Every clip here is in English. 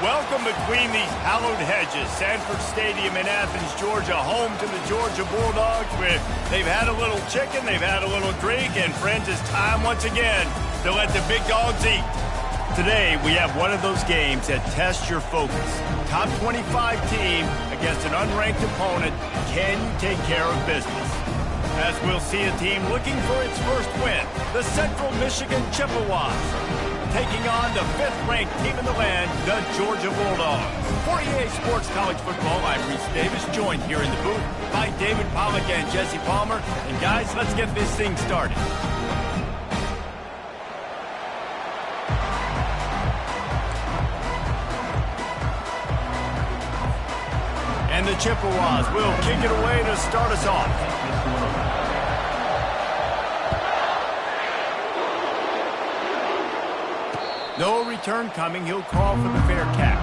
Welcome between these hallowed hedges. Sanford Stadium in Athens, Georgia, home to the Georgia Bulldogs. They've had a little chicken, they've had a little drink, and friends, it's time once again to let the big dogs eat. Today, we have one of those games that tests your focus. Top 25 team against an unranked opponent. Can you take care of business? As we'll see a team looking for its first win, the Central Michigan Chippewas, taking on the 5th-ranked team in the land, the Georgia Bulldogs. For EA Sports College Football, I'm Reese Davis, joined here in the booth by David Packlj and Jesse Palmer. And guys, let's get this thing started. And the Chippewas will kick it away to start us off. No return coming. He'll crawl for the fair catch.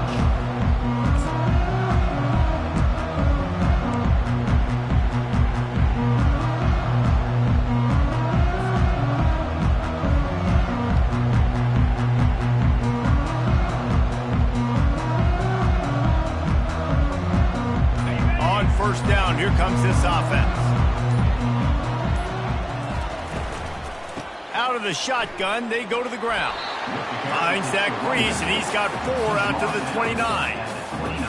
On first down, here comes this offense. Out of the shotgun, they go to the ground. Finds that crease, and he's got 4 out to the 29.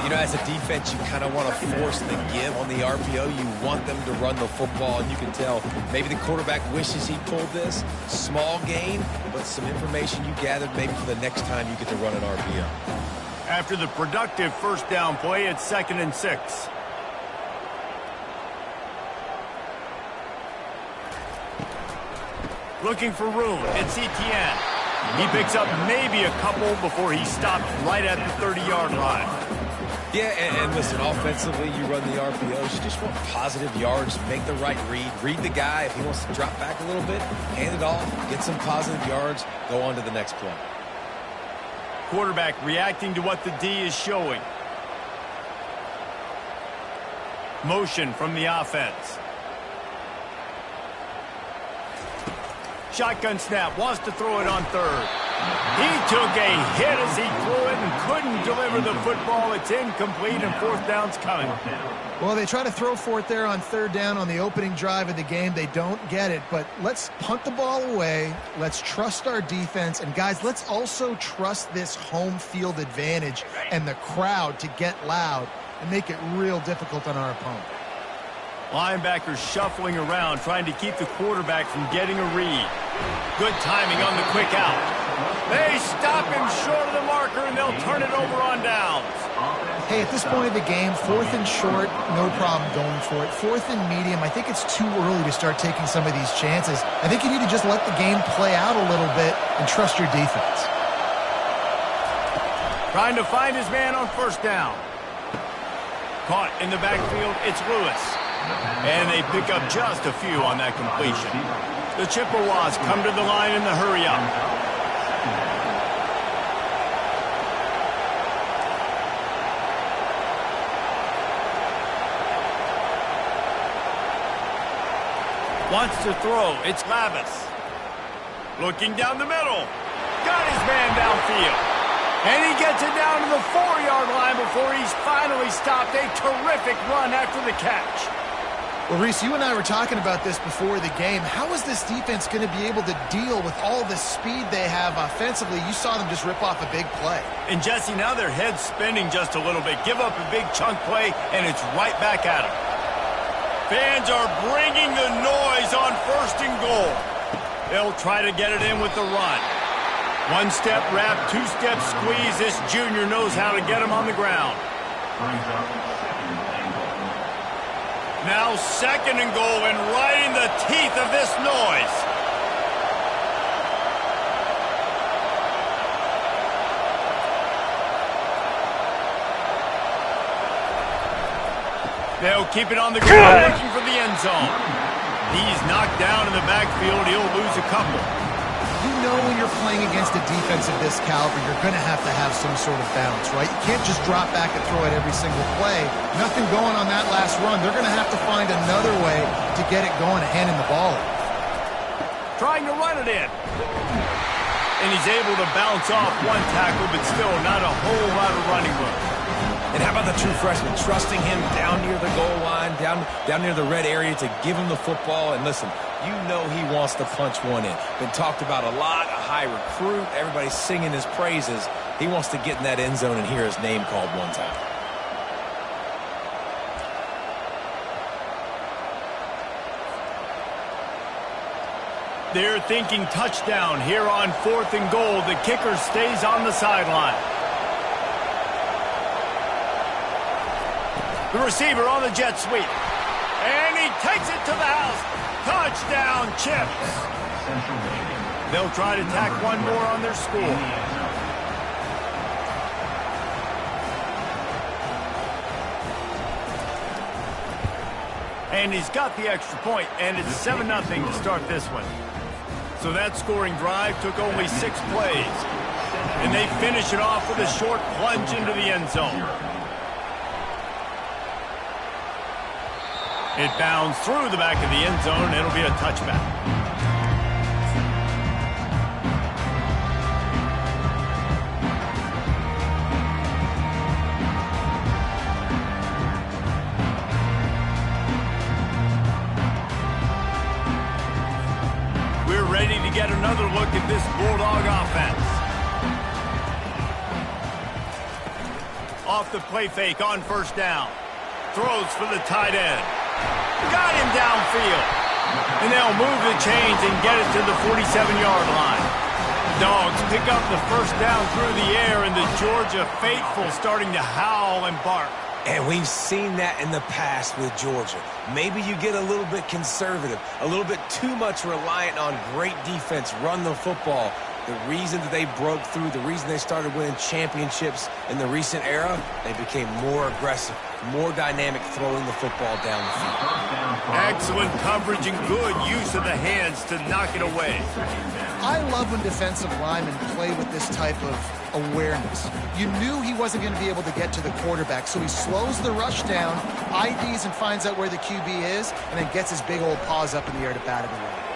You know, as a defense, you kind of want to force the give on the RPO. You want them to run the football, and you can tell maybe the quarterback wishes he pulled this. Small gain, but some information you gathered maybe for the next time you get to run an RPO. After the productive first down play, it's 2nd and 6. Looking for room. It's Etienne. He picks up maybe a couple before he stops right at the 30-yard line. Yeah, and listen, offensively, you run the RPOs. You just want positive yards, make the right read the guy. If he wants to drop back a little bit, hand it off, get some positive yards, go on to the next play. Quarterback reacting to what the D is showing. Motion from the offense. Shotgun snap, wants to throw it on 3rd. He took a hit as he threw it and couldn't deliver the football. It's incomplete, and 4th down's coming. Well, they try to throw for it there on 3rd down on the opening drive of the game. They don't get it, but let's punt the ball away. Let's trust our defense. And, guys, let's also trust this home field advantage and the crowd to get loud and make it real difficult on our opponent. Linebackers shuffling around, trying to keep the quarterback from getting a read. Good timing on the quick out. They stop him short of the marker, and they'll turn it over on downs. Hey, at this point of the game, 4th and short, no problem going for it. 4th and medium, I think it's too early to start taking some of these chances. I think you need to just let the game play out a little bit and trust your defense. Trying to find his man on 1st down. Caught in the backfield, it's Lewis. And they pick up just a few on that completion. The Chippewas come to the line in the hurry-up. Wants to throw. It's Lavis. Looking down the middle. Got his man downfield. And he gets it down to the 4-yard line before he's finally stopped. A terrific run after the catch. Well, Reese, you and I were talking about this before the game. How is this defense going to be able to deal with all the speed they have offensively? You saw them just rip off a big play. And, Jesse, now their head's spinning just a little bit. Give up a big chunk play, and it's right back at them. Fans are bringing the noise on 1st and goal. They'll try to get it in with the run. 1-step wrap, 2-step squeeze. This junior knows how to get him on the ground. Now 2nd and goal, and right in the teeth of this noise. They'll keep it on the ground, looking for the end zone. He's knocked down in the backfield. He'll lose a couple. You know when you're playing against a defense of this caliber, you're going to have some sort of balance, right? You can't just drop back and throw it every single play. Nothing going on that last run. They're going to have to find another way to get it going and handing the ball. Trying to run it in. and he's able to bounce off one tackle, but still not a whole lot of running room. And how about the true freshman, trusting him down near the goal line, down near the red area to give him the football. And listen, you know he wants to punch one in. Been talked about a lot, a high recruit. Everybody's singing his praises. He wants to get in that end zone and hear his name called one time. They're thinking touchdown here on 4th and goal. The kicker stays on the sideline. The receiver on the jet sweep. And he takes it to the house. Touchdown, Chips. They'll try to tack one more on their score. And he's got the extra point, and it's 7-0 to start this one. So that scoring drive took only 6 plays. And they finish it off with a short plunge into the end zone. It bounds through the back of the end zone. It'll be a touchback. We're ready to get another look at this Bulldog offense. Off the play fake on 1st down. Throws for the tight end. Got him downfield. And they'll move the chains and get it to the 47-yard line. Dogs pick up the 1st down through the air, and the Georgia faithful starting to howl and bark. And we've seen that in the past with Georgia. Maybe you get a little bit conservative, a little bit too much reliant on great defense, run the football. The reason that they broke through, the reason they started winning championships in the recent era, they became more aggressive, more dynamic, throwing the football down the field. Excellent coverage and good use of the hands to knock it away. I love when defensive linemen play with this type of awareness. You knew he wasn't going to be able to get to the quarterback, so he slows the rush down, IDs and finds out where the QB is, and then gets his big old paws up in the air to bat it away.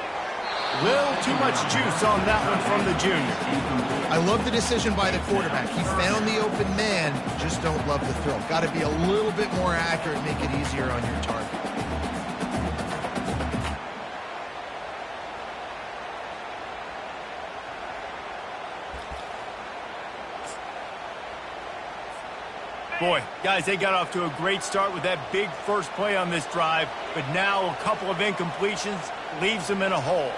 Little too much juice on that one from the junior. I love the decision by the quarterback. He found the open man, just don't love the throw. Got to be a little bit more accurate, make it easier on your target. Boy, guys, they got off to a great start with that big first play on this drive, but now a couple of incompletions leaves them in a hole.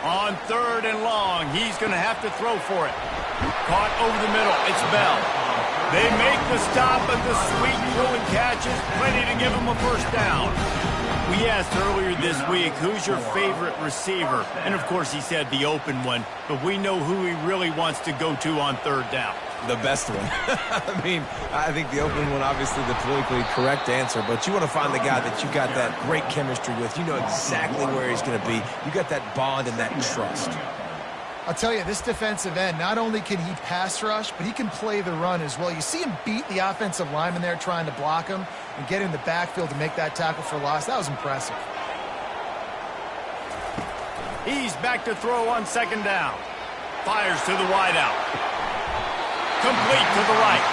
On 3rd and long, he's going to have to throw for it. Caught over the middle. It's Bell. They make the stop, but the sweet throw and catch is plenty to give him a 1st down. We asked earlier this week, who's your favorite receiver? And, of course, he said the open one, but we know who he really wants to go to on 3rd down. The best one. I mean, I think the open one, obviously the politically correct answer, but you want to find the guy that you got that great chemistry with. You know exactly where he's going to be. You got that bond and that trust. I'll tell you, this defensive end, not only can he pass rush, but he can play the run as well. You see him beat the offensive lineman there trying to block him and get in the backfield to make that tackle for loss. That was impressive. He's back to throw on 2nd down. Fires to the wideout. Complete to the right.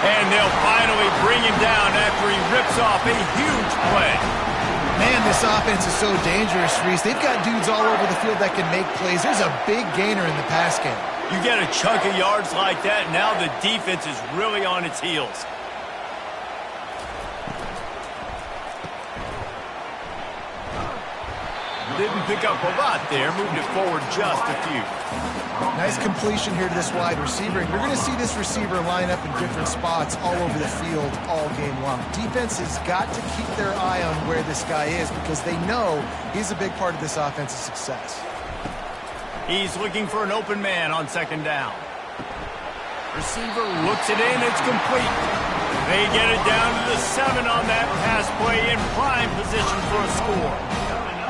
And they'll finally bring him down after he rips off a huge play. Man, this offense is so dangerous, Reese. They've got dudes all over the field that can make plays. There's a big gainer in the pass game. You get a chunk of yards like that, now the defense is really on its heels. Didn't pick up a lot there, moved it forward just a few. Nice completion here to this wide receiver. And you're going to see this receiver line up in different spots all over the field all game long. Defense has got to keep their eye on where this guy is because they know he's a big part of this offense's success. He's looking for an open man on 2nd down. Receiver looks it in, it's complete. They get it down to the 7 on that pass play in prime position for a score.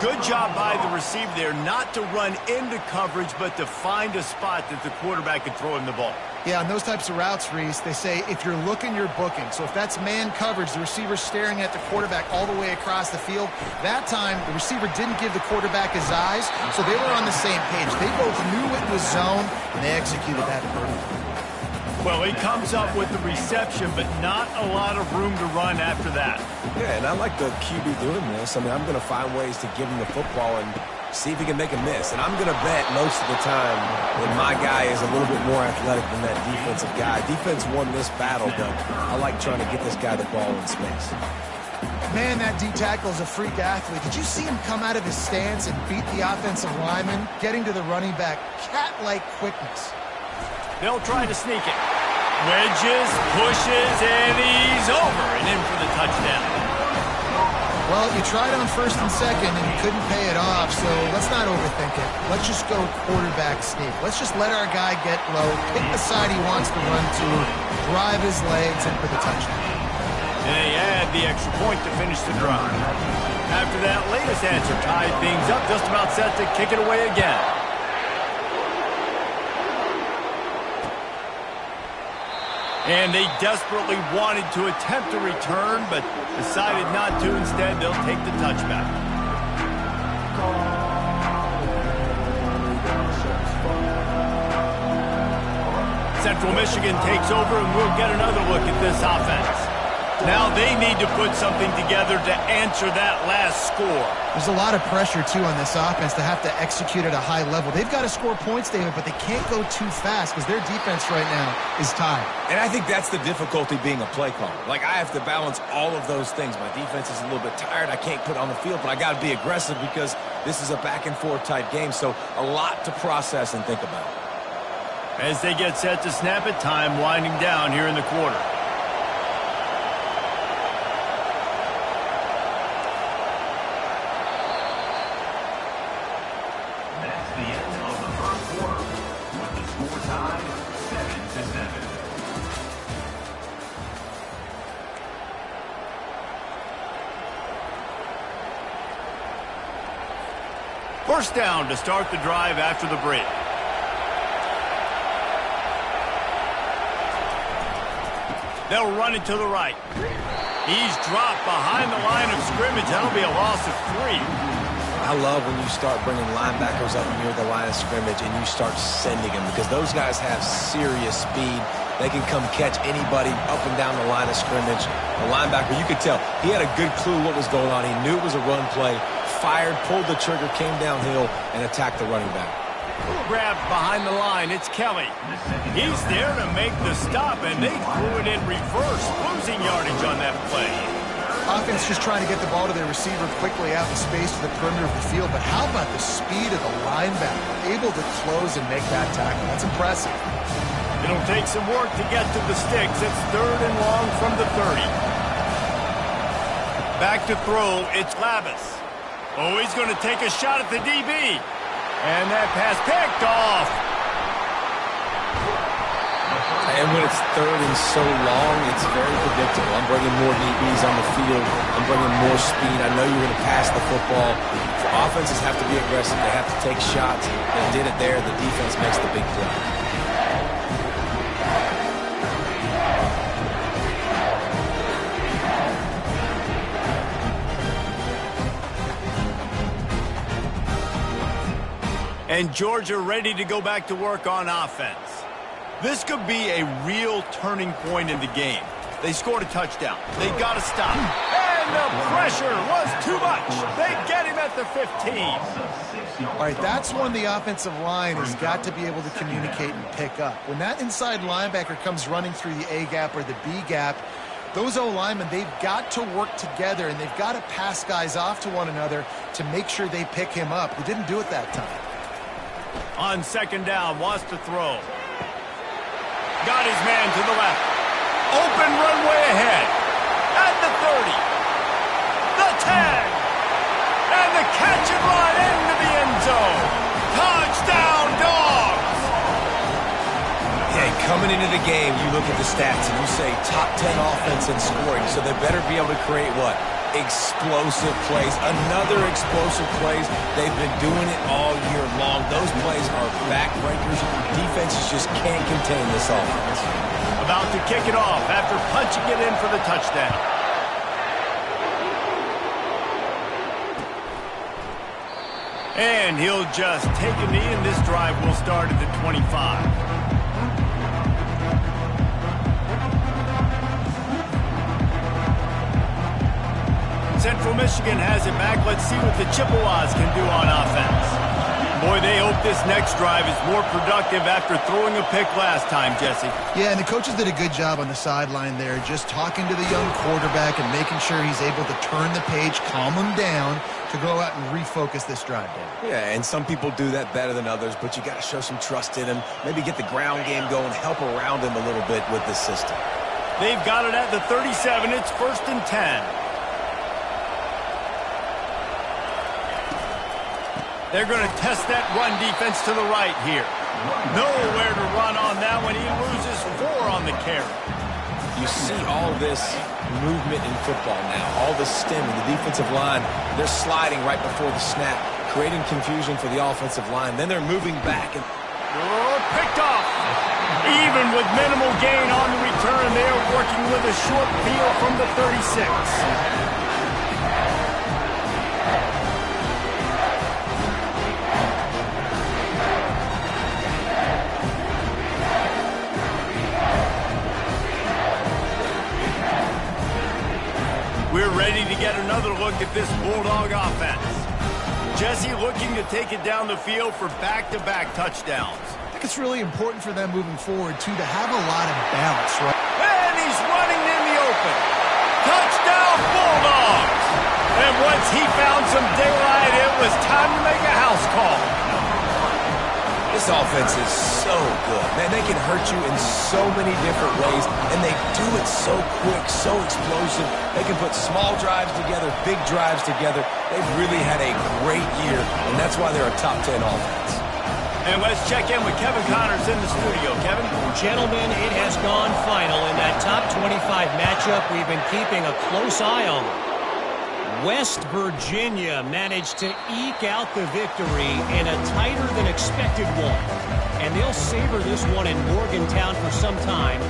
Good job by the receiver there not to run into coverage, but to find a spot that the quarterback can throw him the ball. Yeah, on those types of routes, Reese, they say if you're looking, you're booking. So if that's man coverage, the receiver's staring at the quarterback all the way across the field. That time, the receiver didn't give the quarterback his eyes, so they were on the same page. They both knew it was zone, and they executed that perfectly. Well, he comes up with the reception, but not a lot of room to run after that. Yeah, and I like the QB doing this. I mean, I'm going to find ways to give him the football and see if he can make a miss. And I'm going to bet most of the time that my guy is a little bit more athletic than that defensive guy. Defense won this battle, but I like trying to get this guy the ball in space. Man, that D tackle is a freak athlete. Did you see him come out of his stance and beat the offensive lineman, getting to the running back? Cat-like quickness. They'll try to sneak it. Wedges, pushes, and he's over and in for the touchdown. Well, you tried on first and second, and you couldn't pay it off, so let's not overthink it. Let's just go quarterback sneak. Let's just let our guy get low, pick the side he wants to run to, drive his legs, and for the touchdown. And they add the extra point to finish the drive. After that latest answer tied things up, just about set to kick it away again. And they desperately wanted to attempt a return, but decided not to. Instead, they'll take the touchback. Central Michigan takes over, and we'll get another look at this offense. Now they need to put something together to answer that last score. There's a lot of pressure, too, on this offense to have to execute at a high level. They've got to score points, David, but they can't go too fast because their defense right now is tired. And I think that's the difficulty being a play caller. Like, I have to balance all of those things. My defense is a little bit tired. I can't put on the field, but I got to be aggressive because this is a back-and-forth type game. So a lot to process and think about. As they get set to snap it, time winding down here in the quarter. First down to start the drive after the break. They'll run it to the right. He's dropped behind the line of scrimmage. That'll be a loss of 3. I love when you start bringing linebackers up near the line of scrimmage and you start sending them because those guys have serious speed. They can come catch anybody up and down the line of scrimmage. The linebacker, you could tell, he had a good clue what was going on. He knew it was a run play, fired, pulled the trigger, came downhill, and attacked the running back. Grabbed behind the line, it's Kelly. He's there to make the stop, and they threw it in reverse, losing yardage on that play. Offense just trying to get the ball to their receiver quickly out in space to the perimeter of the field, but how about the speed of the linebacker? Able to close and make that tackle. That's impressive. It'll take some work to get to the sticks. It's 3rd and long from the 30. Back to throw, it's Lavis. Oh, he's going to take a shot at the DB. And that pass picked off. And when it's 3rd and so long, it's very predictable. I'm bringing more DBs on the field. I'm bringing more speed. I know you're going to pass the football. Offenses have to be aggressive. They have to take shots. They did it there. The defense makes the big play. And Georgia ready to go back to work on offense. This could be a real turning point in the game. They scored a touchdown. They got to stop. And the pressure was too much. They get him at the 15. All right, that's when the offensive line has got to be able to communicate and pick up. When that inside linebacker comes running through the A gap or the B gap, those O-linemen, they've got to work together, and they've got to pass guys off to one another to make sure they pick him up. They didn't do it that time. On 2nd down, wants to throw. Got his man to the left. Open runway ahead. At the 30. The 10. And the catch and run into the end zone. Touchdown, Dogs! Hey, coming into the game, you look at the stats and you say top 10 offense in scoring, so they better be able to create what? explosive plays. Another explosive plays. They've been doing it all year long. Those plays are backbreakers. Defenses just can't contain this offense. About to kick it off after punching it in for the touchdown. And he'll just take a knee, and this drive will start at the 25. Central Michigan has it back. Let's see what the Chippewas can do on offense. Boy, they hope this next drive is more productive after throwing a pick last time, Jesse. Yeah, and the coaches did a good job on the sideline there, just talking to the young quarterback and making sure he's able to turn the page, calm him down to go out and refocus this drive, Dave. Yeah, and some people do that better than others, but you got to show some trust in him, maybe get the ground game going, help around him a little bit with this system. They've got it at the 37. It's 1st and 10. They're going to test that run defense to the right here. Nowhere to run on that one. He loses 4 on the carry. You see all this movement in football now, all the stemming, the defensive line. They're sliding right before the snap, creating confusion for the offensive line. Then they're moving back. And picked off. Even with minimal gain on the return, they are working with a short field from the 36. We're ready to get another look at this Bulldog offense. Jesse looking to take it down the field for back-to-back touchdowns. I think it's really important for them moving forward, too, to have a lot of balance, right? And he's running in the open. Touchdown, Bulldogs! And once he found some daylight, it was time to make a house call. This offense is so good. Man, they can hurt you in so many different ways, and they do it so quick, so explosive. They can put small drives together, big drives together. They've really had a great year, and that's why they're a top 10 offense. And let's check in with Kevin Connors in the studio. Kevin? Gentlemen, it has gone final in that top 25 matchup. We've been keeping a close eye on it. West Virginia managed to eke out the victory in a tighter-than-expected one. And they'll savor this one in Morgantown for some time,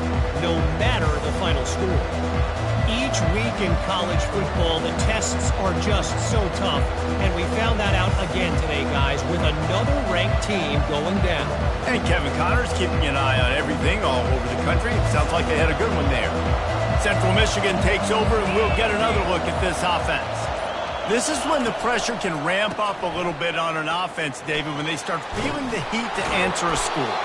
no matter the final score. Each week in college football, the tests are just so tough, and we found that out again today, guys, with another ranked team going down. And Kevin Connors keeping an eye on everything all over the country. Sounds like they had a good one there. Central Michigan takes over, and we'll get another look at this offense. This is when the pressure can ramp up a little bit on an offense, David, when they start feeling the heat to answer a score.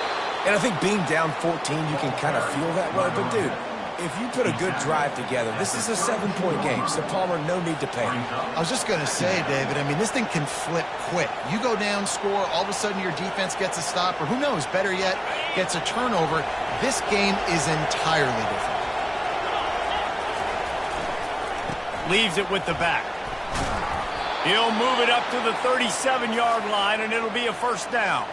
And I think being down 14, you can kind of feel that way. But, dude, if you put a good drive together, this is a 7-point game. So, Palmer, no need to panic. I was just going to say, David, I mean, this thing can flip quick. You go down, score, all of a sudden your defense gets a stop, or who knows, better yet, gets a turnover. This game is entirely different. Leaves it with the back. He'll move it up to the 37-yard line, and it'll be a 1st down.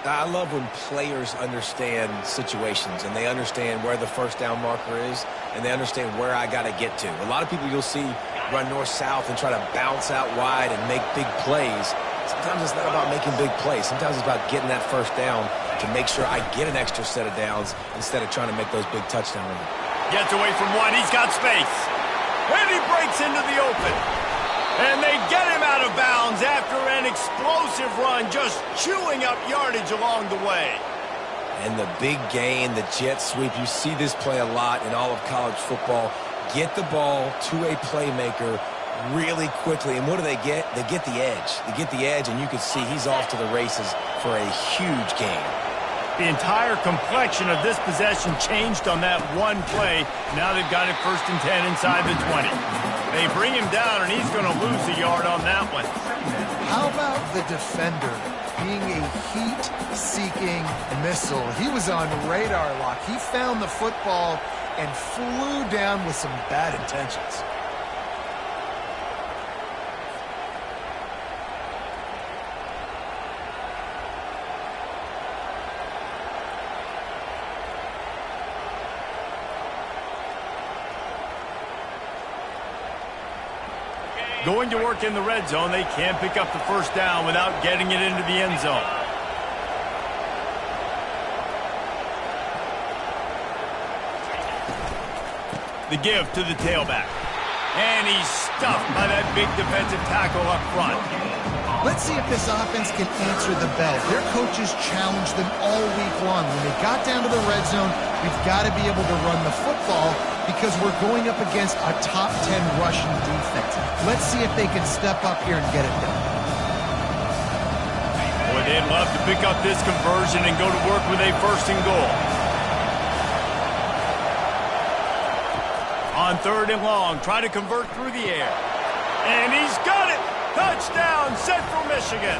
I love when players understand situations, and they understand where the 1st down marker is, and they understand where I got to get to. A lot of people you'll see run north-south and try to bounce out wide and make big plays. Sometimes it's not about making big plays. Sometimes it's about getting that 1st down to make sure I get an extra set of downs instead of trying to make those big touchdown runs. Gets away from one. He's got space. And he breaks into the open. And they get him out of bounds after an explosive run, just chewing up yardage along the way. And the big gain, the jet sweep, you see this play a lot in all of college football. Get the ball to a playmaker really quickly. And what do they get? They get the edge. They get the edge, and you can see he's off to the races for a huge gain. The entire complexion of this possession changed on that one play. Now they've got it 1st and 10 inside the 20. They bring him down, and he's going to lose a yard on that one. How about the defender being a heat-seeking missile? He was on radar lock. He found the football and flew down with some bad intentions. Going to work in the red zone. They can't pick up the first down without getting it into the end zone. The give to the tailback. And he's stuffed by that big defensive tackle up front. Let's see if this offense can answer the bell. Their coaches challenged them all week long. When they got down to the red zone, we've got to be able to run the football because we're going up against a top 10 rushing defense. Let's see if they can step up here and get it done. Boy, they'd love to pick up this conversion and go to work with a first and goal. On 3rd and long, try to convert through the air. And he's got it! Touchdown, Central Michigan!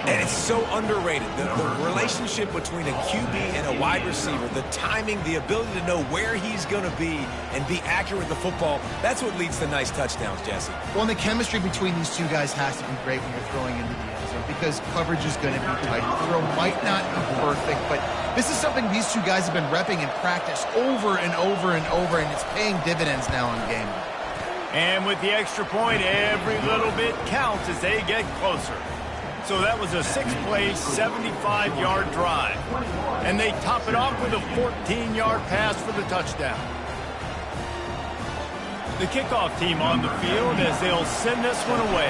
And it's so underrated. The relationship between a QB and a wide receiver, the timing, the ability to know where he's going to be and be accurate with the football, that's what leads to nice touchdowns, Jesse. Well, and the chemistry between these two guys has to be great when you're throwing into the end zone because coverage is going to be tight. The throw might not be perfect, but this is something these two guys have been repping in practice over and over and over, and it's paying dividends now on game day. And with the extra point, every little bit counts as they get closer. So that was a 6-play, 75-yard drive. And they top it off with a 14-yard pass for the touchdown. The kickoff team on the field as they'll send this one away.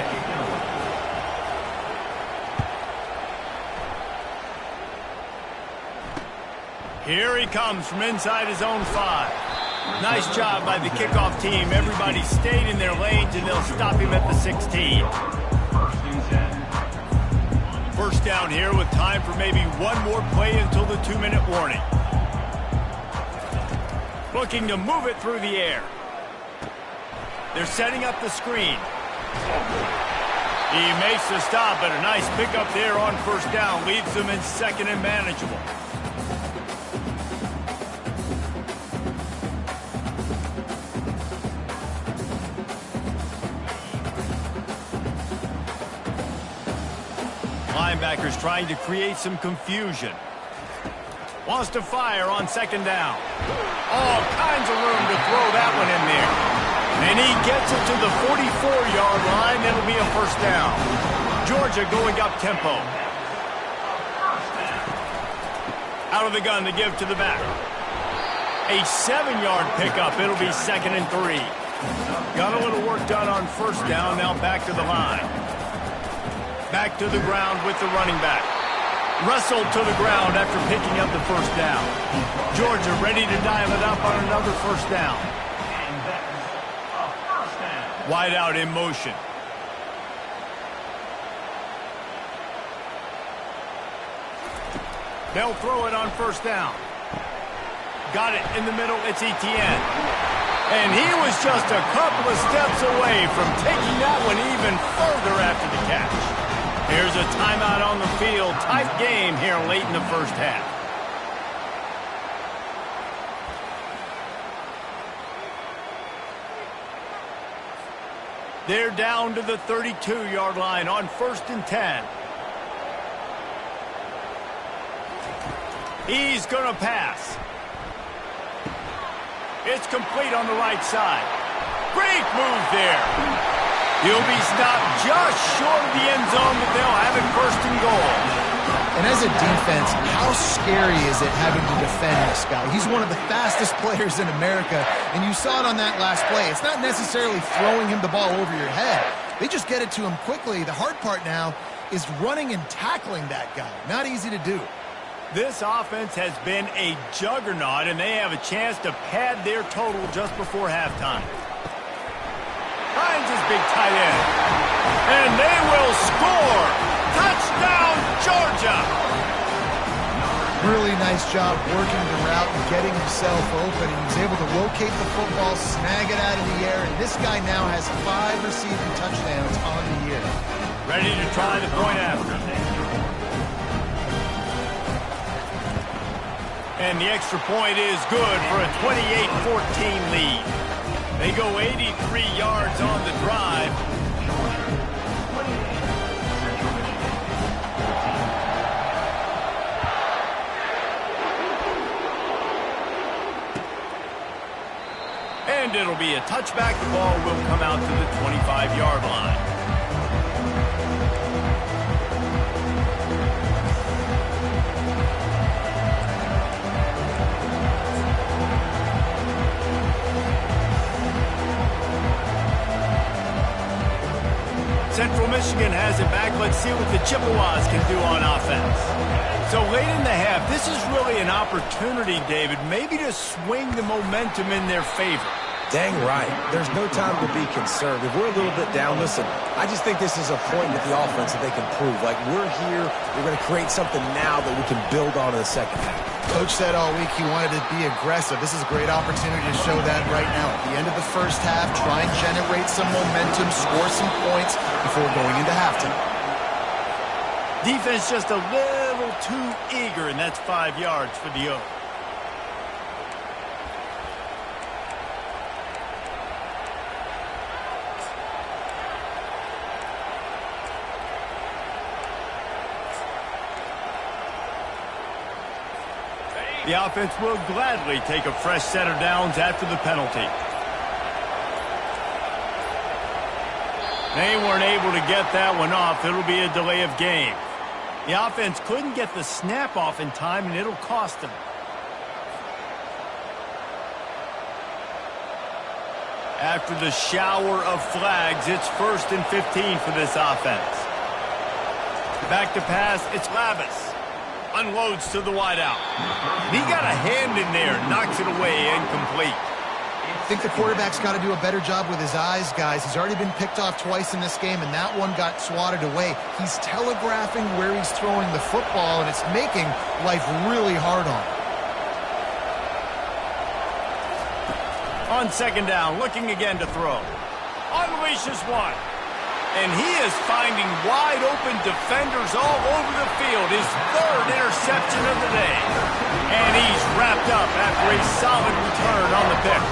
Here he comes from inside his own 5. Nice job by the kickoff team. Everybody stayed in their lanes, and they'll stop him at the 16. First down here with time for maybe one more play until the 2-minute warning. Looking to move it through the air. They're setting up the screen. He makes the stop, but a nice pickup there on first down. Leaves them in 2nd and manageable. Linebackers trying to create some confusion. Wants to fire on 2nd down. All kinds of room to throw that one in there. And he gets it to the 44-yard line. That'll be a first down. Georgia going up tempo. Out of the gun, the give to the back. A 7-yard pickup. It'll be 2nd and 3. Got a little work done on first down. Now back to the line. Back to the ground with the running back. Wrestled to the ground after picking up the first down. Georgia ready to dial it up on another first down. Wide out in motion. They'll throw it on first down. Got it in the middle. It's Etienne. And he was just a couple of steps away from taking that one even further after the catch. Here's a timeout on the field. Tight game here late in the first half. They're down to the 32-yard line on 1st and 10. He's going to pass. It's complete on the right side. Great move there. He'll be stopped just short of the end zone, but they'll have it 1st and goal. And as a defense, how scary is it having to defend this guy? He's one of the fastest players in America, and you saw it on that last play. It's not necessarily throwing him the ball over your head. They just get it to him quickly. The hard part now is running and tackling that guy. Not easy to do. This offense has been a juggernaut, and they have a chance to pad their total just before halftime. Finds his big tight end. And they will score. Touchdown, Georgia. Really nice job working the route and getting himself open. And he's able to locate the football, snag it out of the air. And this guy now has 5 receiving touchdowns on the year. Ready to try the point after. And the extra point is good for a 28-14 lead. They go 83 yards on the drive. And it'll be a touchback. The ball will come out to the 25-yard line. Central Michigan has it back. Let's see what the Chippewas can do on offense. So late in the half, this is really an opportunity, David, maybe to swing the momentum in their favor. Dang right. There's no time to be concerned. If we're a little bit down, listen, I just think this is a point with the offense that they can prove. Like, we're here, we're going to create something now that we can build on in the second half. Coach said all week he wanted to be aggressive. This is a great opportunity to show that right now. At the end of the first half, try and generate some momentum, score some points before going into halftime. Defense just a little too eager, and that's 5 yards for the Oaks. The offense will gladly take a fresh set of downs after the penalty. They weren't able to get that one off. It'll be a delay of game. The offense couldn't get the snap off in time, and it'll cost them. After the shower of flags, it's 1st and 15 for this offense. Back to pass, it's Lavis. Unloads to the wideout. He got a hand in there, knocks it away, incomplete. I think the quarterback's got to do a better job with his eyes, guys. He's already been picked off twice in this game, and that one got swatted away. He's telegraphing where he's throwing the football, and it's making life really hard on him. On second down, looking again to throw. Unleashes one. And he is finding wide-open defenders all over the field. His 3rd interception of the day. And he's wrapped up after a solid return on the pick.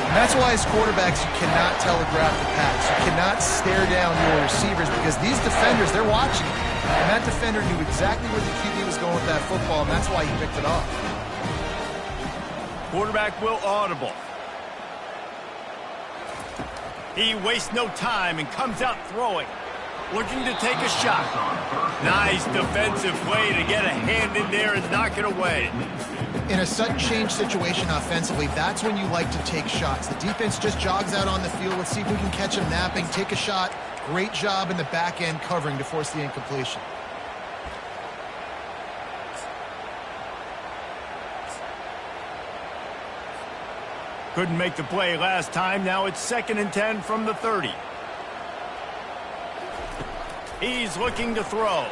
And that's why as quarterbacks, you cannot telegraph the pass. You cannot stare down your receivers because these defenders, they're watching you. And that defender knew exactly where the QB was going with that football, and that's why he picked it off. Quarterback will audible. He wastes no time and comes out throwing. Looking to take a shot. Nice defensive play to get a hand in there and knock it away. In a sudden change situation offensively, that's when you like to take shots. The defense just jogs out on the field. Let's see if we can catch him napping. Take a shot. Great job in the back end covering to force the incompletion. Couldn't make the play last time. Now it's 2nd and 10 from the 30. He's looking to throw.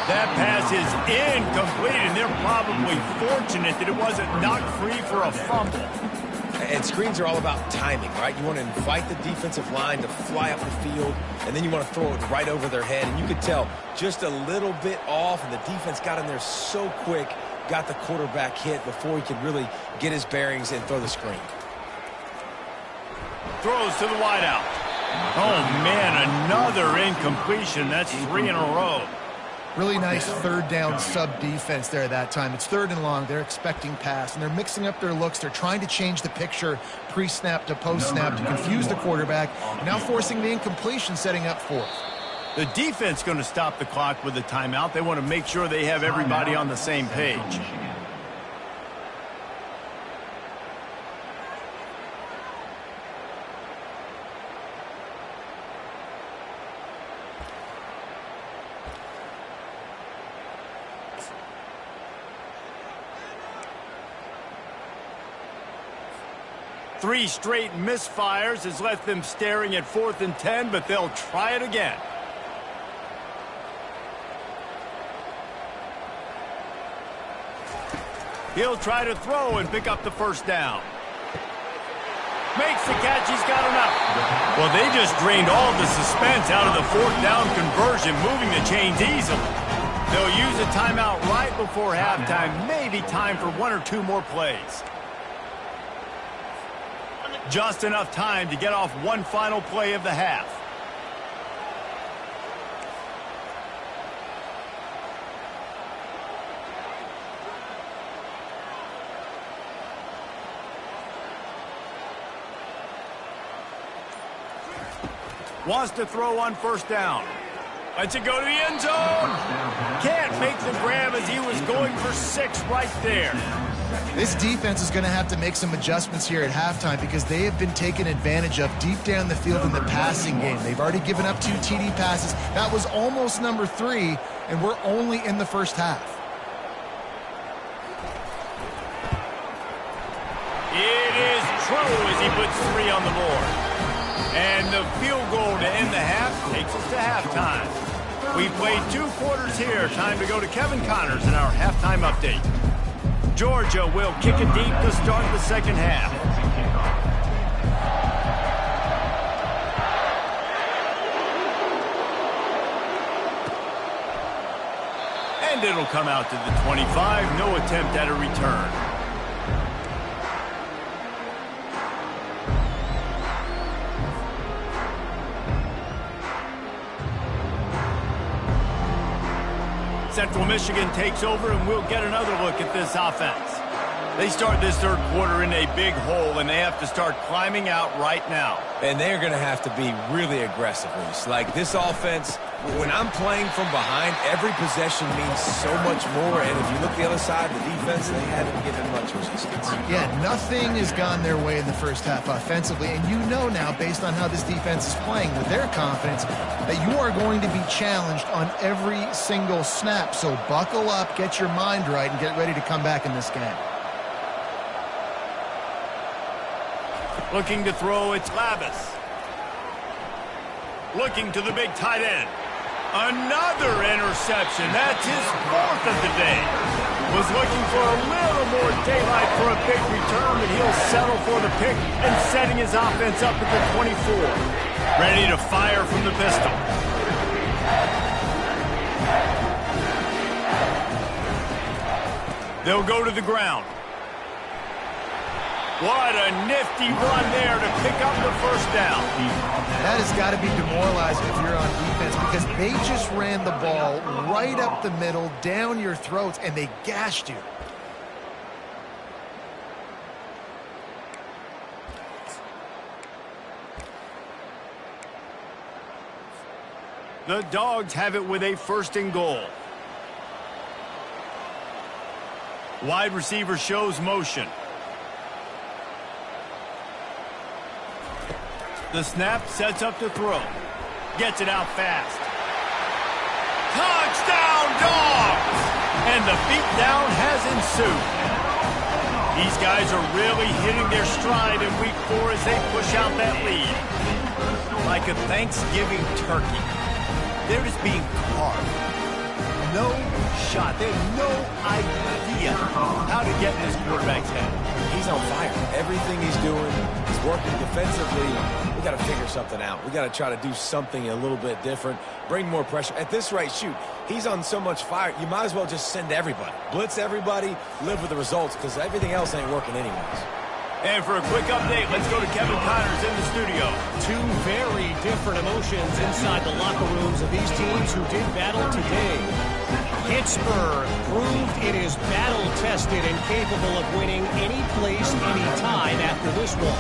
That pass is incomplete, and they're probably fortunate that it wasn't knocked free for a fumble. And screens are all about timing, right? You want to invite the defensive line to fly up the field, and then you want to throw it right over their head. And you could tell just a little bit off, and the defense got in there so quick, got the quarterback hit before he could really get his bearings and throw the screen. Throws to the wideout. Oh, man, another incompletion. That's 3 in a row. Really nice 3rd down sub-defense there that time. It's 3rd and long. They're expecting pass, and they're mixing up their looks. They're trying to change the picture pre-snap to post-snap to confuse the quarterback. Now forcing the incompletion, setting up 4th. The defense going to stop the clock with a timeout. They want to make sure they have everybody on the same page. Three straight misfires has left them staring at 4th and 10, but they'll try it again. He'll try to throw and pick up the 1st down. Makes the catch. He's got enough. Well, they just drained all the suspense out of the 4th down conversion, moving the chains easily. They'll use a timeout right before halftime. Maybe time for 1 or 2 more plays. Just enough time to get off one final play of the half. Wants to throw on first down. Lets it go to the end zone. Can't make the grab as he was going for 6 right there. This defense is going to have to make some adjustments here at halftime because they have been taken advantage of deep down the field in the passing game. They've already given up 2 TD passes. That was almost number 3, and we're only in the first half. It is true as he puts 3 on the board. And the field goal to end the half takes us to halftime. We played 2 quarters here. Time to go to Kevin Connors in our halftime update. Georgia will kick it deep to start the second half. And it'll come out to the 25. No attempt at a return. Central Michigan takes over, and we'll get another look at this offense. They start this third quarter in a big hole, and they have to start climbing out right now. And they're going to have to be really aggressive. Like this offense, when I'm playing from behind, every possession means so much more. And if you look the other side, the defense, they haven't given much resistance. Yeah, nothing has gone their way in the first half offensively. And you know now, based on how this defense is playing with their confidence, that you are going to be challenged on every single snap. So buckle up, get your mind right, and get ready to come back in this game. Looking to throw, it's Lavis. Looking to the big tight end. Another interception. That's his 4th of the day. Was looking for a little more daylight for a big return, but he'll settle for the pick and setting his offense up at the 24. Ready to fire from the pistol. They'll go to the ground. What a nifty run there to pick up the first down. That has got to be demoralizing if you're on defense because they just ran the ball right up the middle, down your throats, and they gashed you. The Dogs have it with a 1st and goal. Wide receiver shows motion. The snap sets up to throw. Gets it out fast. Touchdown, Dogs! And the beatdown has ensued. These guys are really hitting their stride in week 4 as they push out that lead. Like a Thanksgiving turkey. They're just being carved. No shot. They have no idea how to get in this quarterback's head. He's on fire. Everything he's doing is working defensively. We got to figure something out. We got to try to do something a little bit different, bring more pressure. At this rate, shoot, he's on so much fire, you might as well just send everybody. Blitz everybody, live with the results, because everything else ain't working anyways. And for a quick update, let's go to Kevin Connors in the studio. 2 very different emotions inside the locker rooms of these teams who did battle today. Pittsburgh proved it is battle-tested and capable of winning any place, any time after this one.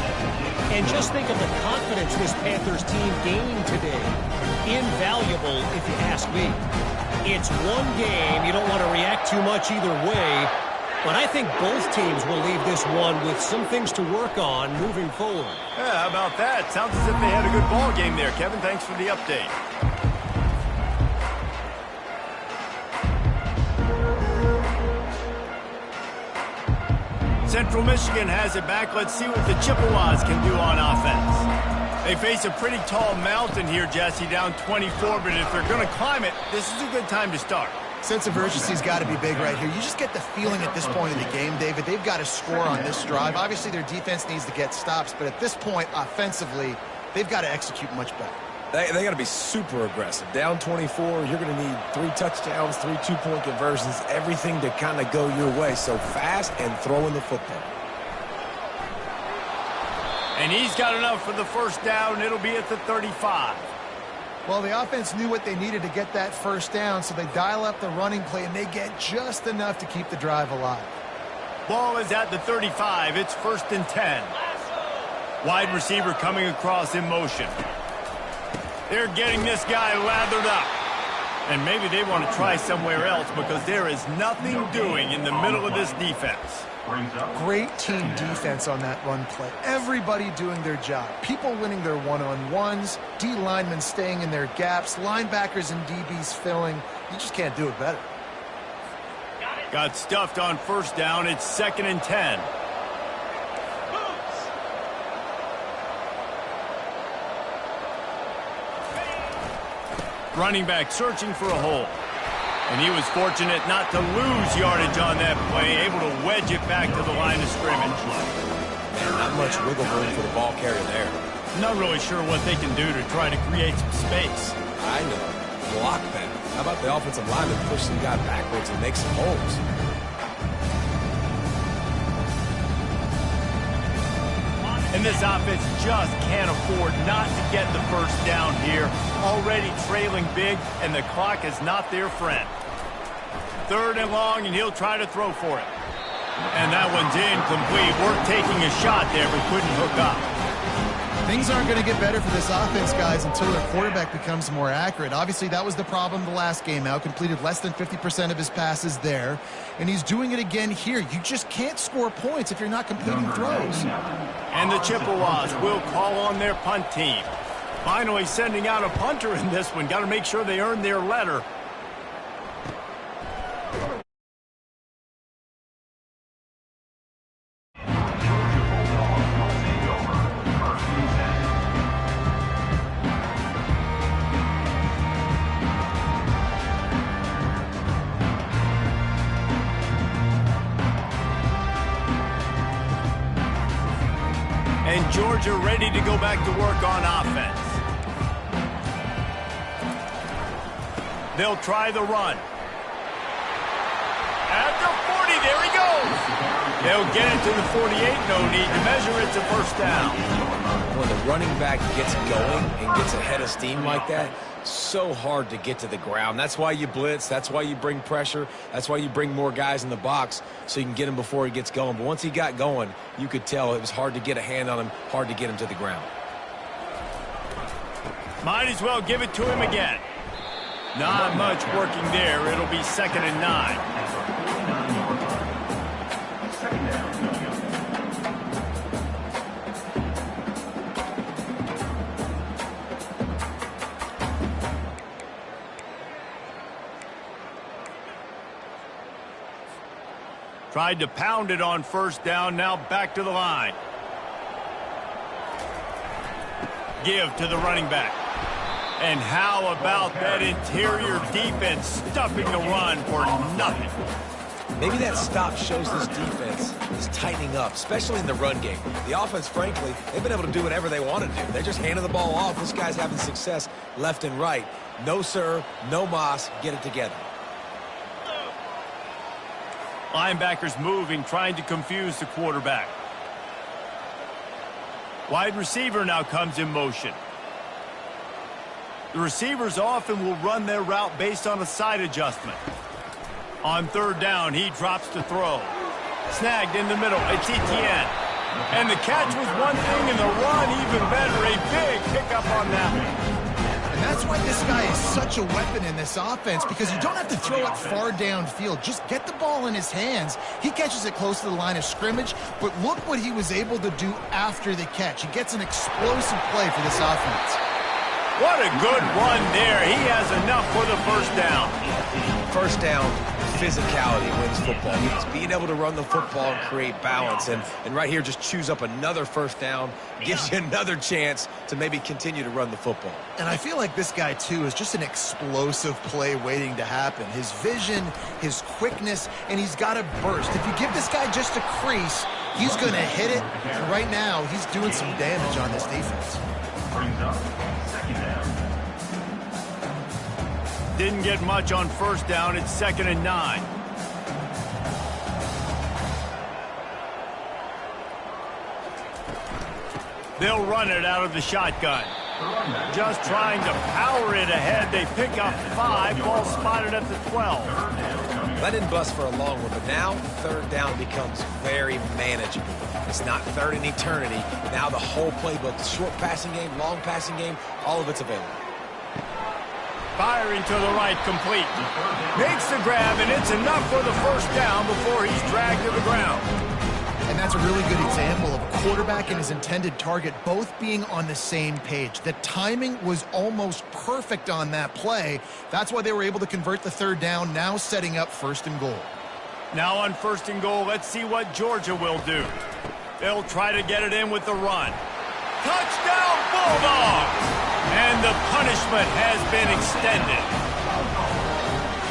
And just think of the confidence this Panthers team gained today. Invaluable, if you ask me. It's one game. You don't want to react too much either way. But I think both teams will leave this one with some things to work on moving forward. Yeah, how about that? Sounds as if they had a good ball game there, Kevin. Thanks for the update. Central Michigan has it back. Let's see what the Chippewas can do on offense. They face a pretty tall mountain here, Jesse, down 24, but if they're going to climb it, this is a good time to start. Sense of urgency's got to be big right here. You just get the feeling at this point in the game, David, they've got to score on this drive. Obviously, their defense needs to get stops, but at this point, offensively, they've got to execute much better. They got to be super aggressive. Down 24, you're going to need 3 touchdowns, 3 two-point conversions, everything to kind of go your way. So fast and throwing the football. And he's got enough for the first down. It'll be at the 35. Well, the offense knew what they needed to get that first down, so they dial up the running play, and they get just enough to keep the drive alive. Ball is at the 35. It's 1st and 10. Wide receiver coming across in motion. They're getting this guy lathered up. And maybe they want to try somewhere else because there is nothing doing in the middle of this defense. Great team defense on that run play. Everybody doing their job. People winning their one-on-ones, D linemen staying in their gaps, linebackers and DBs filling. You just can't do it better. Got stuffed on first down. It's 2nd and 10. Running back searching for a hole. And he was fortunate not to lose yardage on that play, able to wedge it back to the line of scrimmage. Man, not much wiggle room for the ball carrier there. Not really sure what they can do to try to create some space. I know. Block that. How about the offensive lineman push the guy backwards and make some holes? And this offense just can't afford not to get the first down here. Already trailing big, and the clock is not their friend. 3rd and long, and he'll try to throw for it. And that one's incomplete. We're taking a shot there, but couldn't hook up. Things aren't going to get better for this offense, guys, until their quarterback becomes more accurate. Obviously, that was the problem the last game out. Completed less than 50% of his passes there. And he's doing it again here. You just can't score points if you're not completing throws. And the Chippewas will call on their punt team. Finally sending out a punter in this one. Got to make sure they earn their letter. And Georgia ready to go back to work on offense. They'll try the run. At the 40, there he goes. They'll get it to the 48, no need to measure. It's a first down. When the running back gets going and gets ahead of steam like that, so hard to get to the ground. That's why you blitz. That's why you bring pressure. That's why you bring more guys in the box so you can get him before he gets going. But once he got going, you could tell it was hard to get a hand on him, hard to get him to the ground. Might as well give it to him again. Not much working there. It'll be 2nd and 9. Tried to pound it on first down, now back to the line. Give to the running back. And how about that interior defense stuffing the run for nothing? Maybe that stop shows this defense is tightening up, especially in the run game. The offense, frankly, they've been able to do whatever they want to do. They're just handing the ball off. This guy's having success left and right. No, sir, no mas, get it together. Linebackers moving, trying to confuse the quarterback. Wide receiver now comes in motion. The receivers often will run their route based on a side adjustment. On 3rd down, he drops to throw. Snagged in the middle, it's Etienne. And the catch was one thing, and the run even better. A big pickup on that one. And that's why this guy is such a weapon in this offense, because you don't have to throw it far downfield. Just get the ball in his hands. He catches it close to the line of scrimmage, but look what he was able to do after the catch. He gets an explosive play for this offense. What a good run there. He has enough for the first down. First down, physicality wins football. It's being able to run the football and create balance. And right here, just choose up another first down, gives you another chance to maybe continue to run the football. And I feel like this guy, too, is just an explosive play waiting to happen. His vision, his quickness, and he's got a burst. If you give this guy just a crease, he's going to hit it. And right now, he's doing some damage on this defense. Didn't get much on first down. It's 2nd and 9. They'll run it out of the shotgun. Just trying to power it ahead. They pick up 5. Ball spotted at the 12. That didn't bust for a long one, but now 3rd down becomes very manageable. It's not 3rd and eternity. Now the whole playbook, short passing game, long passing game, all of it's available. Firing to the right, complete. Makes the grab, and it's enough for the first down before he's dragged to the ground. And that's a really good example of a quarterback and his intended target both being on the same page. The timing was almost perfect on that play. That's why they were able to convert the third down, now setting up 1st and goal. Now on 1st and goal, let's see what Georgia will do. They'll try to get it in with the run. Touchdown, Bulldogs! And the punishment has been extended.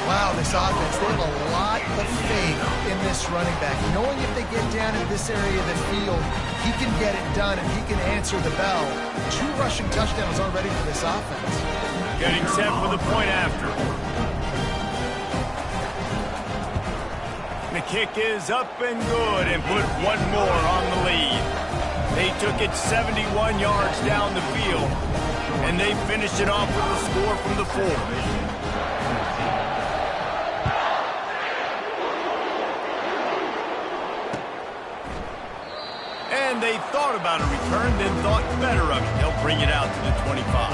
Wow, this offense, they have a lot of faith in this running back. Knowing if they get down in this area of the field, he can get it done and he can answer the bell. 2 rushing touchdowns already for this offense. Getting set for the point after. The kick is up and good and put one more on the lead. They took it 71 yards down the field, and they finished it off with a score from the 4. And they thought about a return, then thought better of it. They'll bring it out to the 25.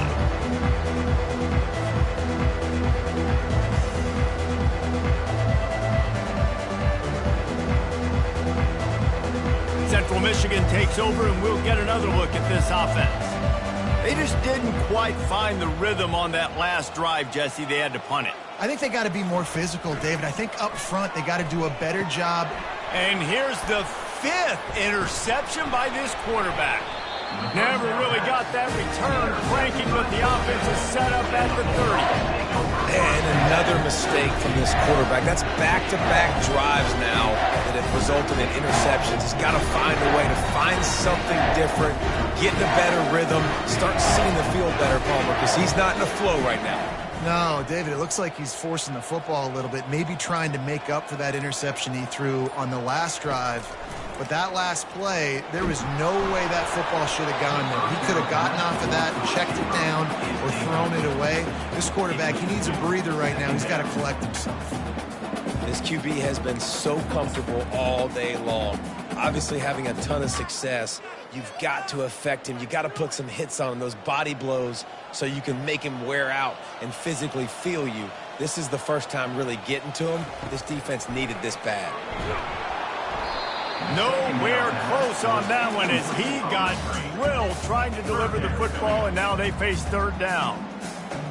Central Michigan takes over, and we'll get another look at this offense. They just didn't quite find the rhythm on that last drive, Jesse. They had to punt it. I think they got to be more physical, David. I think up front they got to do a better job. And here's the 5th interception by this quarterback. Never really got that return cranking, but the offense is set up at the 30. And another mistake from this quarterback. That's back-to-back drives now that have resulted in interceptions. He's got to find a way to find something different, get in a better rhythm, start seeing the field better, Palmer, because he's not in a flow right now. No, David, it looks like he's forcing the football a little bit, maybe trying to make up for that interception he threw on the last drive. But that last play, there was no way that football should have gone there. He could have gotten off of that and checked it down or thrown it away. This quarterback, he needs a breather right now. He's got to collect himself. This QB has been so comfortable all day long. Obviously having a ton of success. You've got to affect him. You've got to put some hits on him, those body blows, so you can make him wear out and physically feel you. This is the first time really getting to him. This defense needed this bad. Nowhere close on that one as he got drilled trying to deliver the football, and now they face 3rd down.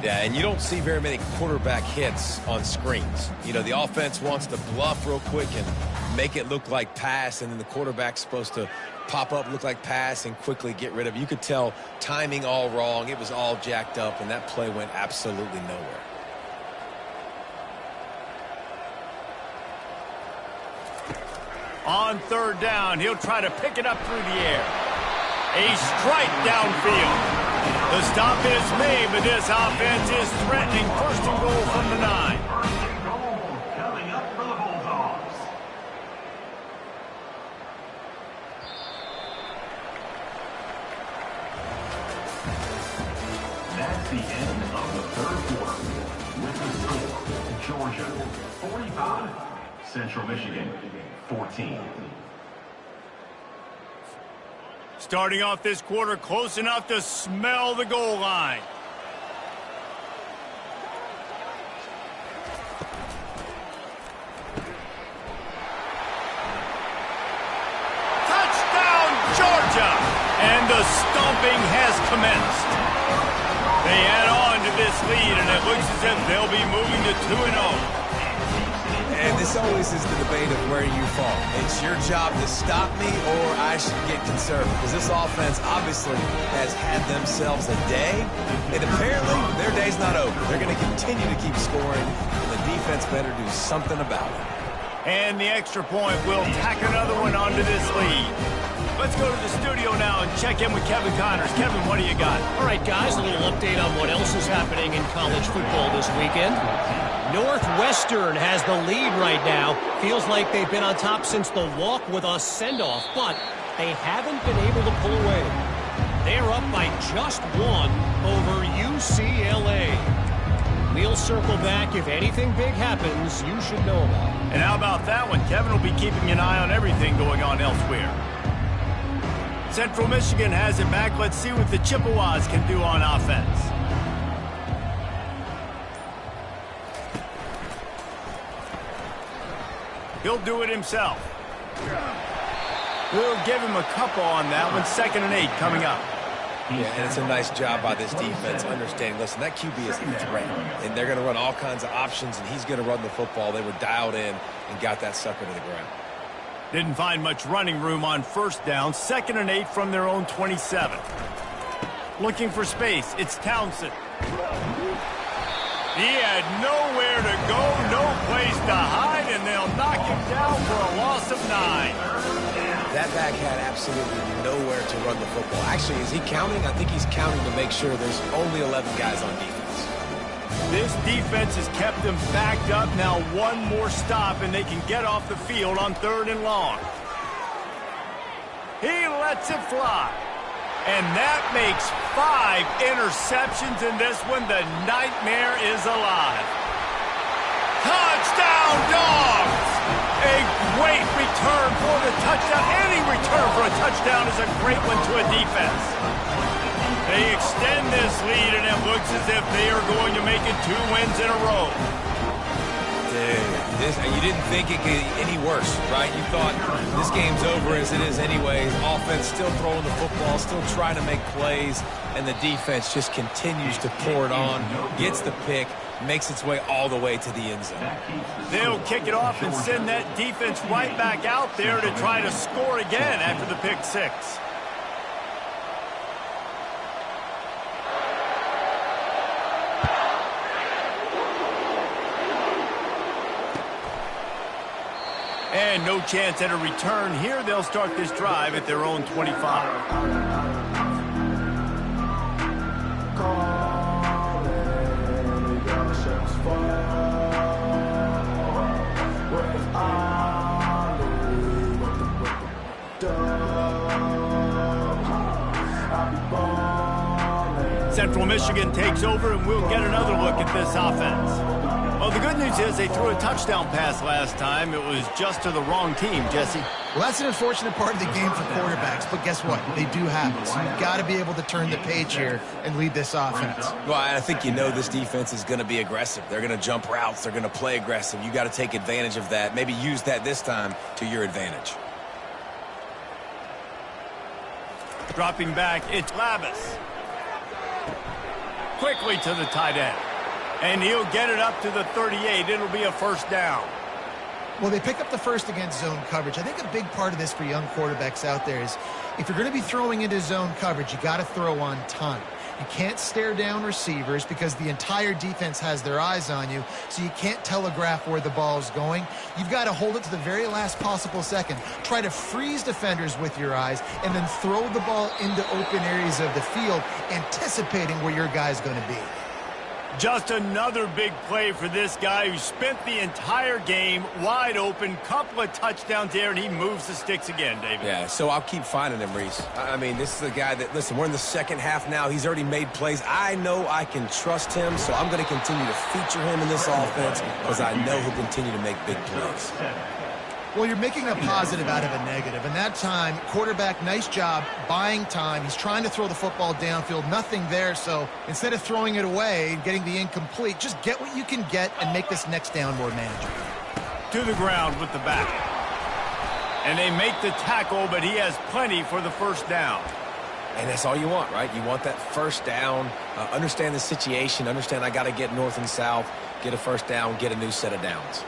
Yeah, and you don't see very many quarterback hits on screens. You know, the offense wants to bluff real quick and make it look like pass, and then the quarterback's supposed to pop up, look like pass, and quickly get rid of it. You could tell timing all wrong. It was all jacked up, and that play went absolutely nowhere. On 3rd down, he'll try to pick it up through the air. A strike downfield. The stop is made, but this offense is threatening 1st and goal from the 9. Coming up for the Bulldogs. That's the end of the 3rd quarter. With the score, Georgia 45, Central Michigan 14. Starting off this quarter close enough to smell the goal line. Touchdown, Georgia! And the stomping has commenced. They add on to this lead, and it looks as if they'll be moving to 2-0. And this always is the debate of where you fall. It's your job to stop me, or I should get conservative. Because this offense obviously has had themselves a day, and apparently their day's not over. They're going to continue to keep scoring, and the defense better do something about it. And the extra point will tack another one onto this lead. Let's go to the studio now and check in with Kevin Connors. Kevin, what do you got? All right, guys, a little update on what else is happening in college football this weekend. Northwestern has the lead right now. Feels like they've been on top since the walk with a send-off, but they haven't been able to pull away. They're up by just 1 over UCLA. We'll circle back. If anything big happens, you should know about it. And how about that one? Kevin will be keeping an eye on everything going on elsewhere. Central Michigan has it back. Let's see what the Chippewas can do on offense. He'll do it himself. We'll give him a couple on that one. 2nd and 8 coming up. Yeah, and it's a nice job by this defense understanding, listen, that QB is a threat, and they're going to run all kinds of options, and he's going to run the football. They were dialed in and got that sucker to the ground. Didn't find much running room on 1st down. 2nd and 8 from their own 27. Looking for space. It's Townsend. He had nowhere to go, no place to hide, and they'll knock him down for a loss of 9. That back had absolutely nowhere to run the football. Actually, is he counting? I think he's counting to make sure there's only 11 guys on defense. This defense has kept them backed up. Now one more stop, and they can get off the field on 3rd and long. He lets it fly. And that makes 5 interceptions in this one. The nightmare is alive. Touchdown, Dogs! A great return for the touchdown. Any return for a touchdown is a great one to a defense. They extend this lead, and it looks as if they are going to make it 2 wins in a row. Dude, you didn't think it could get any worse, right? You thought this game's over as it is anyways. Offense still throwing the football, still trying to make plays, and the defense just continues to pour it on, gets the pick, makes its way all the way to the end zone. They'll kick it off and send that defense right back out there to try to score again after the pick 6. And no chance at a return here. They'll start this drive at their own 25. Central Michigan takes over, and we'll get another look at this offense. Well, the good news is they threw a touchdown pass last time. It was just to the wrong team, Jesse. Well, that's an unfortunate part of the game for quarterbacks, but guess what? They do have it. So you've got to be able to turn the page here and lead this offense. Well, I think you know this defense is going to be aggressive. They're going to jump routes. They're going to play aggressive. You got to take advantage of that. Maybe use that this time to your advantage. Dropping back, it's Labus. Quickly to the tight end. And he'll get it up to the 38. It'll be a 1st down. Well, they pick up the first against zone coverage. I think a big part of this for young quarterbacks out there is if you're going to be throwing into zone coverage, you got to throw on time. You can't stare down receivers because the entire defense has their eyes on you, so you can't telegraph where the ball is going. You've got to hold it to the very last possible second. Try to freeze defenders with your eyes and then throw the ball into open areas of the field, anticipating where your guy's going to be. Just another big play for this guy who spent the entire game wide open. Couple of touchdowns there, and he moves the sticks again, David. Yeah, so I'll keep finding him, Reese. I mean, this is a guy that, listen, we're in the 2nd half now. He's already made plays. I know I can trust him, so I'm going to continue to feature him in this offense because I know he'll continue to make big plays. Well, you're making a positive out of a negative. And that time, quarterback, nice job buying time. He's trying to throw the football downfield. Nothing there. So instead of throwing it away and getting the incomplete, just get what you can get and make this next down more manageable. To the ground with the back. And they make the tackle, but he has plenty for the 1st down. And that's all you want, right? You want that 1st down. Understand the situation. Understand I got to get north and south, get a 1st down, get a new set of downs.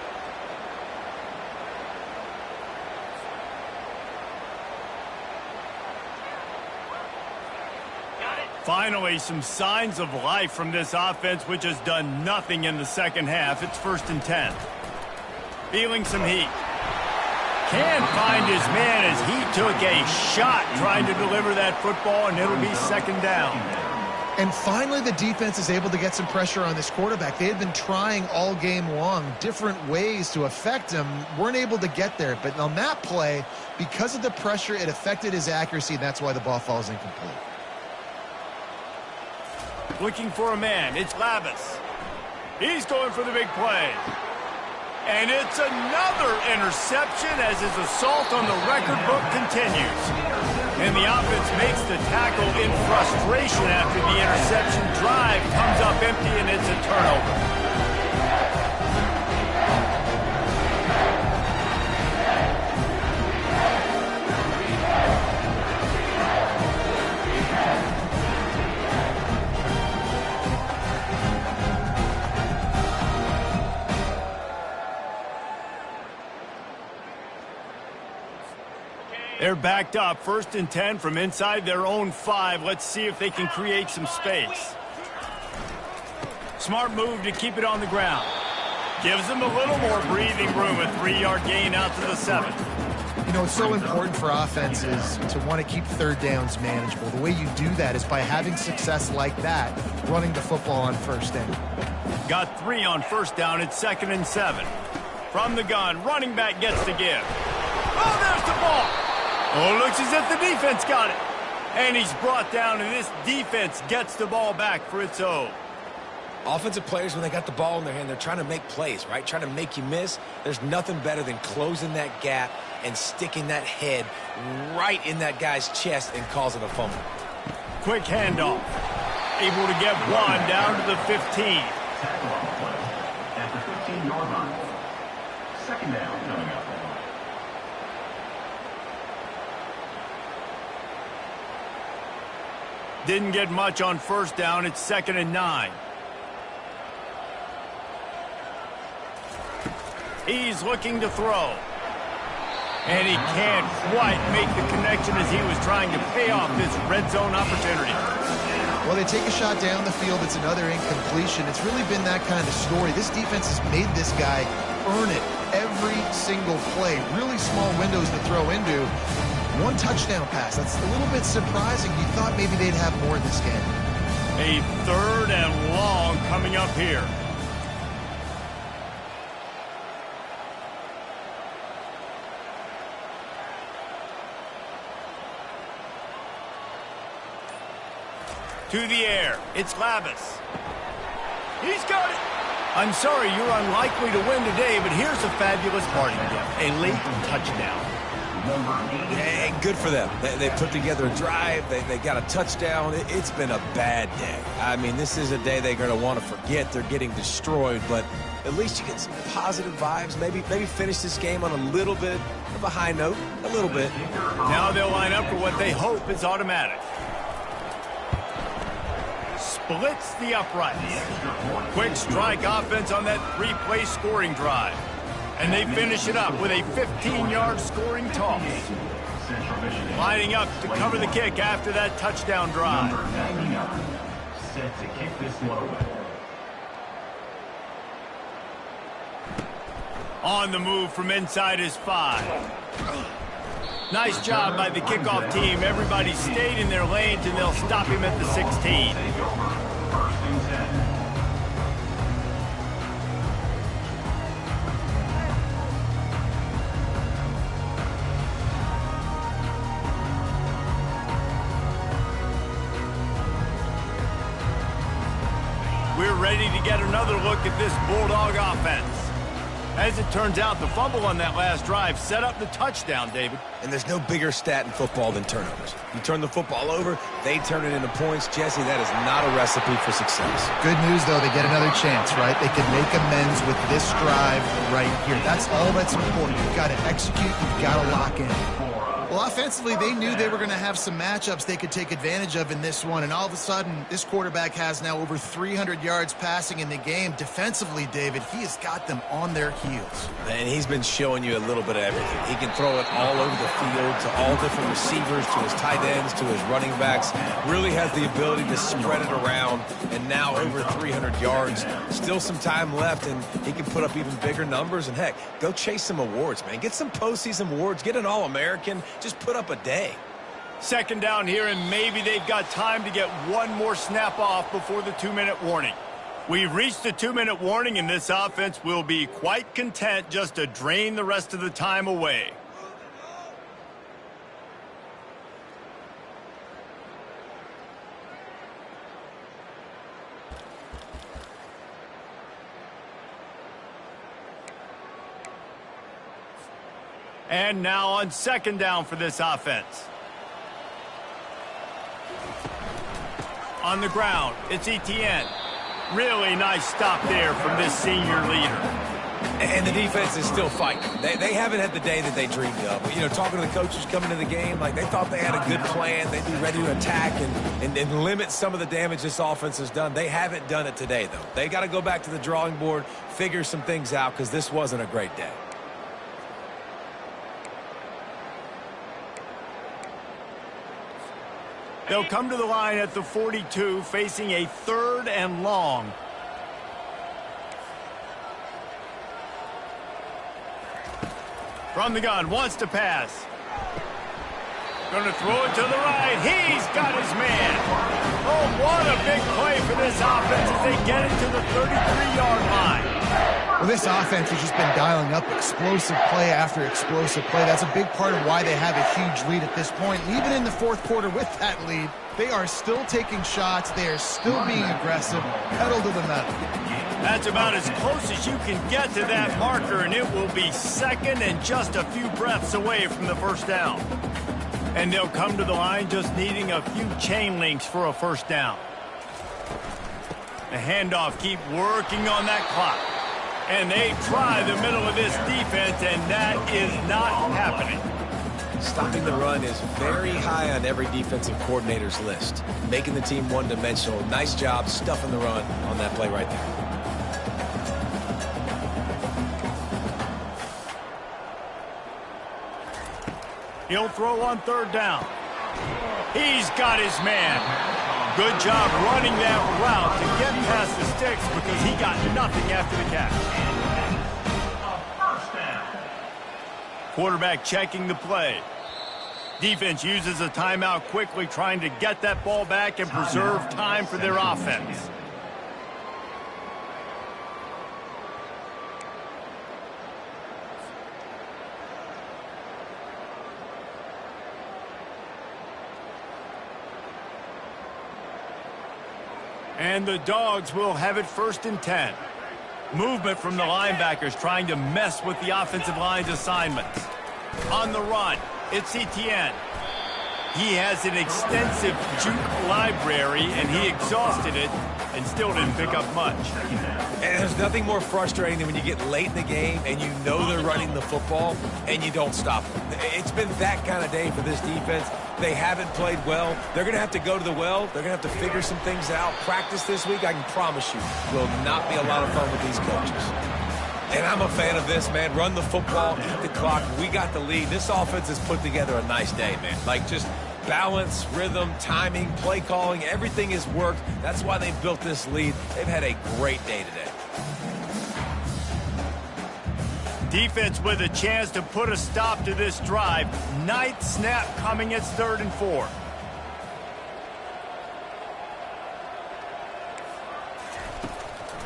Finally, some signs of life from this offense, which has done nothing in the 2nd half. It's 1st and 10. Feeling some heat. Can't find his man as he took a shot trying to deliver that football, and it'll be 2nd down. And finally, the defense is able to get some pressure on this quarterback. They had been trying all game long different ways to affect him. Weren't able to get there. But on that play, because of the pressure, it affected his accuracy, and that's why the ball falls incomplete. Looking for a man. It's Labus. He's going for the big play. And it's another interception as his assault on the record book continues. And the offense makes the tackle in frustration after the interception. Drive comes up empty, and it's a turnover. They're backed up, 1st and 10 from inside their own 5. Let's see if they can create some space. Smart move to keep it on the ground. Gives them a little more breathing room, a 3-yard gain out to the 7. You know, it's so important for offenses to want to keep 3rd downs manageable. The way you do that is by having success like that, running the football on 1st down. Got 3 on 1st down. It's 2nd and 7. From the gun, running back gets the give. Oh, there's the ball. Oh, looks as if the defense got it. And he's brought down, and this defense gets the ball back for its own. Offensive players, when they got the ball in their hand, they're trying to make plays, right? Trying to make you miss. There's nothing better than closing that gap and sticking that head right in that guy's chest and causing a fumble. Quick handoff. Able to get 1 down to the 15. Tackle on the play at the 15-yard line. 2nd down coming up. Didn't get much on 1st down. It's 2nd and 9. He's looking to throw. And he can't quite make the connection as he was trying to pay off this red zone opportunity. Well, they take a shot down the field. It's another incompletion. It's really been that kind of story. This defense has made this guy earn it every single play. Really small windows to throw into. 1 touchdown pass. That's a little bit surprising. You thought maybe they'd have more in this game. A 3rd and long coming up here. To the air. It's Lavis. He's got it. I'm sorry, you're unlikely to win today, but here's a fabulous parting gift. A late touchdown. And good for them. They put together a drive. They got a touchdown. It's been a bad day. I mean, this is a day they're going to want to forget. They're getting destroyed, but at least you get some positive vibes. Maybe finish this game on a little bit of a high note. A little bit. Now they'll line up for what they hope is automatic. Splits the uprights. Quick strike offense on that 3-play scoring drive. And they finish it up with a 15-yard scoring toss. Lining up to cover the kick after that touchdown drive. Number 99, set to kick this one away. On the move from inside his 5. Nice job by the kickoff team. Everybody stayed in their lanes, and they'll stop him at the 16. 1st and 10. We're ready to get another look at this Bulldog offense. As it turns out, the fumble on that last drive set up the touchdown, David. And there's no bigger stat in football than turnovers. You turn the football over, they turn it into points. Jesse, that is not a recipe for success. Good news, though, they get another chance, right? They can make amends with this drive right here. That's all that's important. You've got to execute. You've got to lock in. Well, offensively, they knew they were going to have some matchups they could take advantage of in this one, and all of a sudden, this quarterback has now over 300 yards passing in the game. Defensively, David, he has got them on their heels. And he's been showing you a little bit of everything. He can throw it all over the field to all different receivers, to his tight ends, to his running backs. Really has the ability to spread it around, and now over 300 yards. Still some time left, and he can put up even bigger numbers. And, heck, go chase some awards, man. Get some postseason awards. Get an All-American. Just put up a day. 2nd down here, and maybe they've got time to get one more snap off before the 2-minute warning. We've reached the 2-minute warning, and this offense will be quite content just to drain the rest of the time away. And now on 2nd down for this offense. On the ground, it's Etienne. Really nice stop there from this senior leader. And the defense is still fighting. They haven't had the day that they dreamed of. You know, talking to the coaches coming to the game, like they thought they had a good plan. They'd be ready to attack and limit some of the damage this offense has done. They haven't done it today, though. They got to go back to the drawing board, figure some things out, because this wasn't a great day. They'll come to the line at the 42, facing a 3rd and long. From the gun, wants to pass. Going to throw it to the right. He's got his man. Oh, what a big play for this offense as they get it to the 33-yard line. Well, this offense has just been dialing up explosive play after explosive play. That's a big part of why they have a huge lead at this point. Even in the 4th quarter with that lead, they are still taking shots. They are still being aggressive, pedal to the metal. That's about as close as you can get to that marker, and it will be 2nd and just a few breaths away from the 1st down. And they'll come to the line just needing a few chain links for a 1st down. The handoff, keep working on that clock. And they try the middle of this defense, and that is not happening. Stopping the run is very high on every defensive coordinator's list. Making the team one-dimensional. Nice job stuffing the run on that play right there. He'll throw on 3rd down. He's got his man. Good job running that route to get past the sticks because he got nothing after the catch. Quarterback checking the play. Defense uses a timeout quickly, trying to get that ball back and preserve time for their offense. And the Dogs will have it 1st and 10. Movement from the linebackers trying to mess with the offensive line's assignments. On the run, it's Etienne. He has an extensive juke library, and he exhausted it and still didn't pick up much. And there's nothing more frustrating than when you get late in the game and you know they're running the football and you don't stop them. It's been that kind of day for this defense. They haven't played well. They're going to have to go to the well. They're going to have to figure some things out. Practice this week, I can promise you, will not be a lot of fun with these coaches. And I'm a fan of this, man. Run the football, eat the clock. We got the lead. This offense has put together a nice day, man. Like, just balance, rhythm, timing, play calling, everything has worked. That's why they've built this lead. They've had a great day today. Defense with a chance to put a stop to this drive. Ninth snap coming. It's 3rd and 4.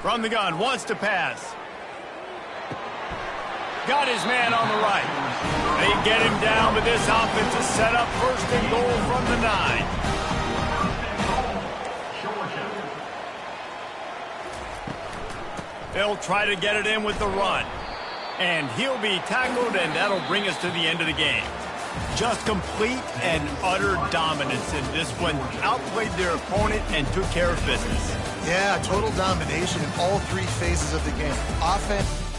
From the gun, wants to pass. Got his man on the right. They get him down, but this offense is set up 1st and goal from the 9. They'll try to get it in with the run. And he'll be tackled, and that'll bring us to the end of the game. Just complete and utter dominance in this one. Outplayed their opponent and took care of business. Yeah, total domination in all 3 phases of the game. Offense.